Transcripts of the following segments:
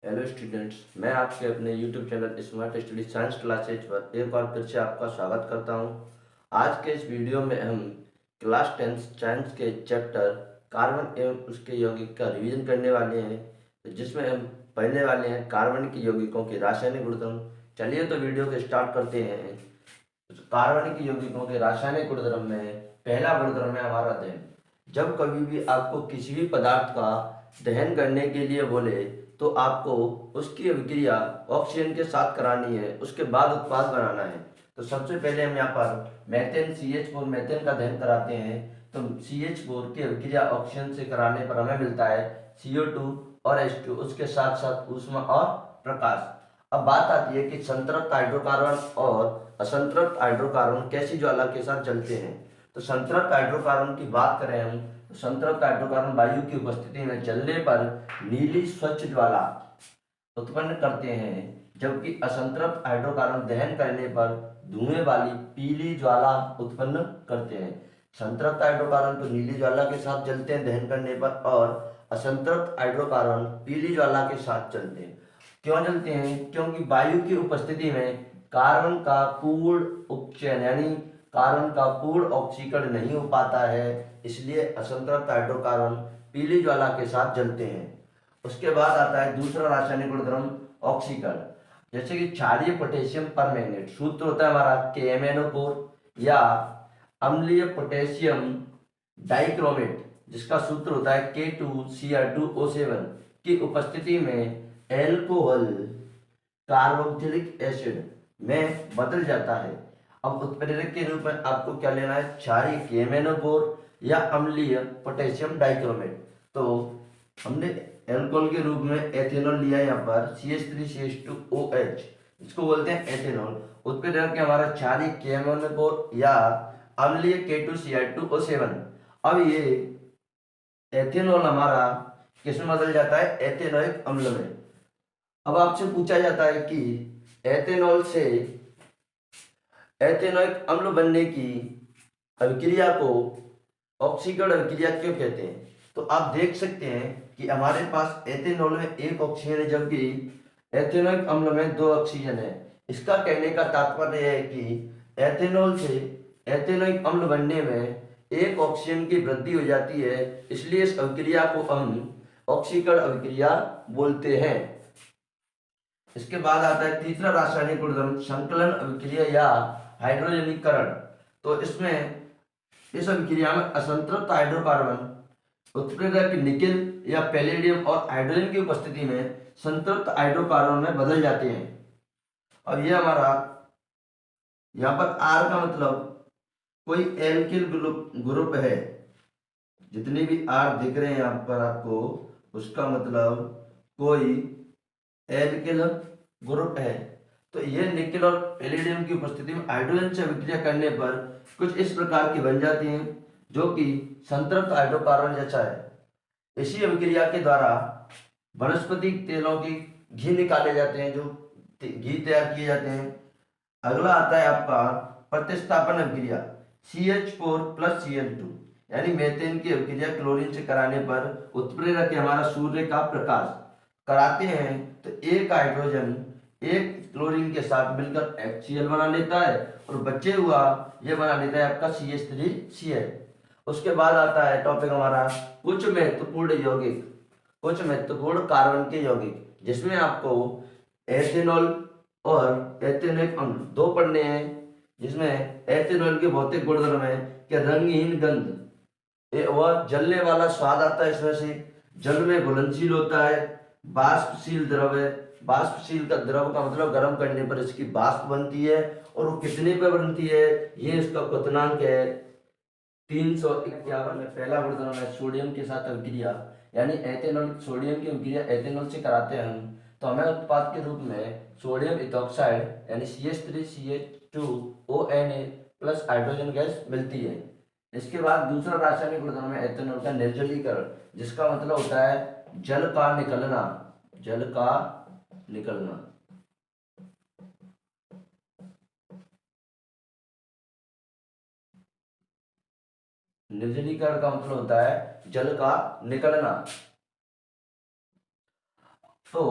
Hello students, मैं आपके अपने YouTube channel smart study science classes पर एक बार फिर से आपका स्वागत करता हूं। आज के इस वीडियो में हम क्लास 10 साइंस के चैप्टर कार्बन एवं उसके यौगिक का रिवीजन करने वाले हैं, जिसमें हम पढ़ने वाले हैं कार्बन के यौगिकों के रासायनिक गुणधर्म। चलिए तो वीडियो को स्टार्ट करते हैं। कार्बन के यौगिकों के रासायनिक गुणधर्म में पहला गुणधर्म है हमारा दहन। जब कभी भी आपको किसी भी पदार्थ का दहन करने के लिए बोले तो आपको उसकी अभिक्रिया ऑक्सीजन के साथ करानी है, उसके बाद उत्पाद बनाना है। तो सबसे पहले हम यहाँ पर मेथेन CH4 मेथेन का दहन कराते हैं। तो CH4 की अभिक्रिया ऑक्सीजन से कराने पर हमें मिलता है CO2 और H2, उसके साथ साथ ऊष्मा और प्रकाश। अब बात आती है कि संतृप्त हाइड्रोकार्बन और असंतृप्त हाइड्रोकार्बन कैसी ज्वाला के साथ जलते हैं। तो संतृप्त हाइड्रोकार्बन की बात करें हम, तो संतृप्त हाइड्रोकार्बन वायु की उपस्थिति में जलने पर नीली स्वच्छ ज्वाला उत्पन्न करते हैं, जबकि असंतृप्त हाइड्रोकार्बन दहन करने पर धुएं वाली पीली ज्वाला उत्पन्न करते हैं। संतृप्त हाइड्रोकार्बन तो नीली ज्वाला के साथ जलते हैं दहन करने पर, और असंतृप्त हाइड्रोकार्बन पीली ज्वाला के साथ जलते हैं। क्यों जलते हैं? क्योंकि वायु की उपस्थिति में कार्बन का पूर्ण उपचयन यानी कार्बन का पूर्ण ऑक्सीकरण नहीं हो पाता है, इसलिए असंतृप्त हाइड्रोकार्बन पीली ज्वाला के साथ जलते हैं। उसके बाद आता है दूसरा रासायनिक गुणधर्म ऑक्सीकरण। जैसे कि क्षारीय पोटेशियम परमैंगनेट, सूत्र होता है हमारा KMnO4, या अम्लीय पोटेशियम डाइक्रोमेट, जिसका सूत्र होता है K2Cr2O7 की उपस्थिति में एल्कोहल कार्बोक्सिलिक एसिड में बदल जाता है। अब उत्प्रेरक के रूप में आपको क्या लेना है? क्षारीय KMnO4 या अम्लीय पोटेशियम डाइक्रोमेट। तो हमने एल्कोहल के रूप में एथेनॉल लिया है, यहाँ पर CH3CH2OH, इसको बोलते हैं एथेनॉल। उत्प्रेरक हमारा क्षारीय KMnO4 या अम्लीय K2Cr2O7। अब ये एथेनॉल हमारा किसमें बदल जाता है? एथेनोइक अम्ल में। अब आपसे पूछा जाता है कि एथेनॉल से एथेनोइक अम्ल बनने की अभिक्रिया को ऑक्सीकरण अभिक्रिया क्यों कहते हैं? तो आप देख सकते हैं कि हमारे पास एथेनॉल में एक ऑक्सीजन है, जबकि एथेनोइक अम्ल में दो ऑक्सीजन है। इसका कहने का तात्पर्य है कि एथेनॉल से एथेनोइक अम्ल बनने में एक ऑक्सीजन की वृद्धि हो जाती है, इसलिए इस अभिक्रिया को हम ऑक्सीकरण अभिक्रिया बोलते हैं। इसके बाद आता है तीसरा रासायनिक गुणधर्म संकलन अभिक्रिया या हाइड्रोजनीकरण। तो इसमें इस अभिक्रिया में असंतृप्त हाइड्रोकार्बन उत्प्रेरक निकेल या पैलेडियम और हाइड्रोजन की उपस्थिति में संतृप्त हाइड्रोकार्बन में बदल जाते हैं। अब ये हमारा यहाँ पर R का मतलब कोई एल्किल ग्रुप है। जितने भी R दिख रहे हैं यहाँ पर आपको, उसका मतलब कोई एल्किल ग्रुप है। तो ये निकेल और पैलेडियम की उपस्थिति में हाइड्रोजन से अभिक्रिया करने पर कुछ इस प्रकार की बन जाती हैं, जो कि संतृप्त हाइड्रोकार्बन जैसा है। इसी अभिक्रिया के द्वारा वनस्पतिक तेलों की घी निकाले जाते हैं, जो घी तैयार किए जाते हैं। अगला आता है आपका प्रतिस्थापन अभिक्रिया CH4+Cl2, यानी मेथेन की अभिक्रिया क्लोरीन से कराने पर उत्प्रेरक हमारा सूर्य का प्रकाश कराते हैं, तो एक हाइड्रोजन एक क्लोरीन के साथ मिलकर HCl बना लेता है, और बचे हुआ ये बना लेता है आपका CH3Cl। उसके बाद आता है टॉपिक हमारा कुछ महत्वपूर्ण यौगिक, कुछ महत्वपूर्ण कार्बन के यौगिक, जिसमें आपको एथेनॉल और एथेनोइक अम्ल दो पढ़ने हैं। जिसमें एथेनॉल के भौतिक गुणधर्म है कि रंगहीन गंध, वह जलने वाला स्वाद आता है इसमें से, जल में घुलनशील होता है, बाष्पशील द्रव है। बाष्पशील का द्रव का मतलब गर्म करने पर इसकी बाष्प बनती है, और वो कितने पे बनती है, ये इसका क्वथनांक है 351 में। पहला गुणधर्म है सोडियम के साथ अभिक्रिया, यानी एथेनॉल सोडियम की अभिक्रिया एथेनॉल से कराते हैं हम, तो हमें उत्पाद के रूप में सोडियम इथॉक्साइड यानी CH3CH2ONA प्लस हाइड्रोजन गैस मिलती है। इसके बाद दूसरा रासायनिक गुणधर्म है एथेनॉल का निर्जलीकरण, जिसका मतलब होता है जल का निकलना, जल का निकलना। निर्जलीकरण का मतलब होता है जल का निकलना। तो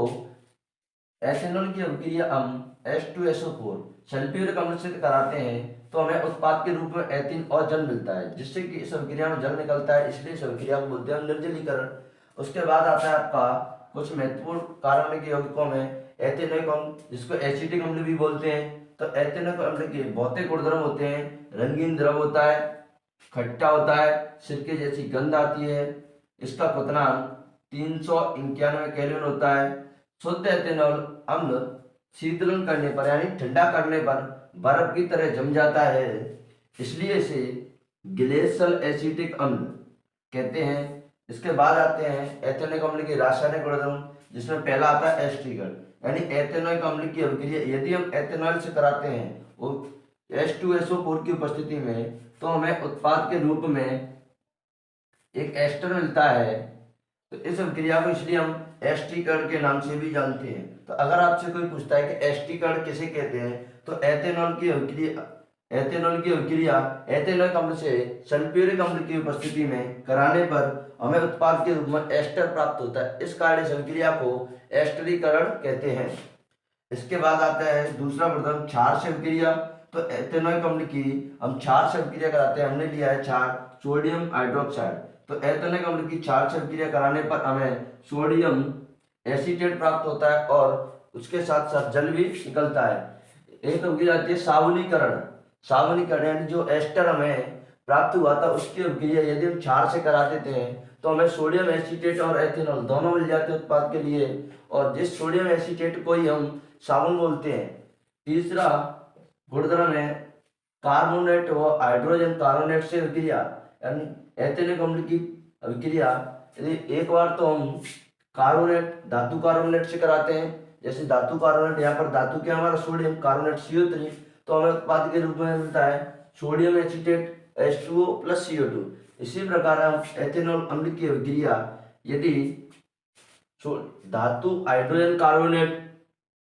एथेनॉल की अभिक्रिया हम H2SO4 सल्फ्यूरिक अम्ल से कराते हैं तो हमें उत्पाद के रूप में एथिन और जल मिलता है, जिससे कि इस अभिक्रिया में जल निकलता है, इसलिए इस अभिक्रिया को बोलते हैं निर्जलीकरण। उसके बाद आता है आपका कुछ महत्वपूर्ण कार्बनिक यौगिकों में एथेनोइक अम्ल, जिसको एसिटिक अम्ल भी बोलते हैं। तो एथेनोइक अम्ल के भौतिक गुणधर्म होते हैं, रंगीन द्रव होता है, खट्टा होता है, सिरके जैसी गंध आती है, इसका क्वथनांक 391 केल्विन होता है। शुद्ध एथेनॉल अम्ल शीतलन करने पर यानी ठंडा करने पर बर्फ की तरह जम जाता है, इसलिए इसे ग्लेशियल एसिटिक अम्ल कहते हैं। इसके बाद आते हैं एथेनोइक अम्ल के रासायनिक गुणधर्म, जिसमें पहला आता है एस्ट्रीगण, यानी एथेनोइक अम्ल की अभिक्रिया यदि हम एथेनॉल से कराते हैं वो H2SO4 की उपस्थिति में, तो हमें उत्पाद के रूप में एक एस्टर मिलता है। तो इस अभिक्रिया को इसलिए हम एस्ट्रीकरण के नाम से भी जानते हैं। तो अगर आपसे कोई पूछता है कि एस्ट्रीकरण किसे कहते हैं, तो एथेनॉल की अभिक्रिया एथेनॉइक अम्ल से सल्फ्यूरिक अम्ल की उपस्थिति में कराने पर हमें उत्पाद के रूप में एस्टर प्राप्त होता है। इस कारण इस अभिक्रिया को एस्टरीकरण कहते हैं। इसके बाद आता है दूसरा गुणधर्म क्षार से अभिक्रिया। तो एथेनॉइक अम्ल की हम क्षार से अभिक्रिया कराते हैं। हमने लिया है क्षार सोडियम हाइड्रोक्साइड। तो एथेनॉइक अम्ल की क्षार से अभिक्रिया कराने पर हमें सोडियम एसीटेट प्राप्त होता है और उसके साथ साथ जल भी निकलता है। एक अभिक्रिया आती है सावनीकरण। सावनीकरण यानी जो एस्टर हमें प्राप्त हुआ था उसकी अभिक्रिया यदि हम क्षार से करा देते हैं तो हमें सोडियम एसीटेट और एथेनॉल दोनों मिल जाते हैं उत्पाद के लिए, और जिस सोडियम एसीटेट को ही हम साबुन बोलते हैं। तीसरा गुणधर्म है कार्बोनेट व हाइड्रोजन कार्बोनेट से अभिक्रिया, यानी एथेनॉइक अम्ल की अभिक्रिया यदि एक बार तो हम कार्बोनेट धातु कार्बोनेट से कराते हैं, जैसे धातु कार्बोनेट, यहाँ पर धातु क्या हमारा सोडियम, कार्बोनेट CO3, तो हमें उत्पाद के रूप में मिलता है सोडियम एसीटेट H2O + CO2। इसी प्रकार हम एथेनॉल अम्ल की अभिक्रिया यदि धातु हाइड्रोजन कार्बोनेट,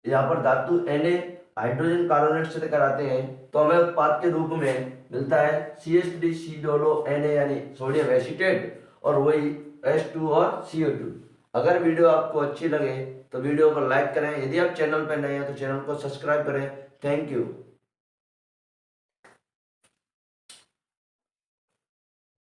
यहाँ पर धातु Na हाइड्रोजन कार्बोनेट से कराते हैं तो हमें उत्पाद के रूप में मिलता है CH3CONA यानी सोडियम एसीटेट, और वही H2 और CO2। अगर वीडियो आपको अच्छी लगे तो वीडियो को लाइक करें। यदि आप चैनल पर नए हैं तो चैनल को सब्सक्राइब करें। Thank you.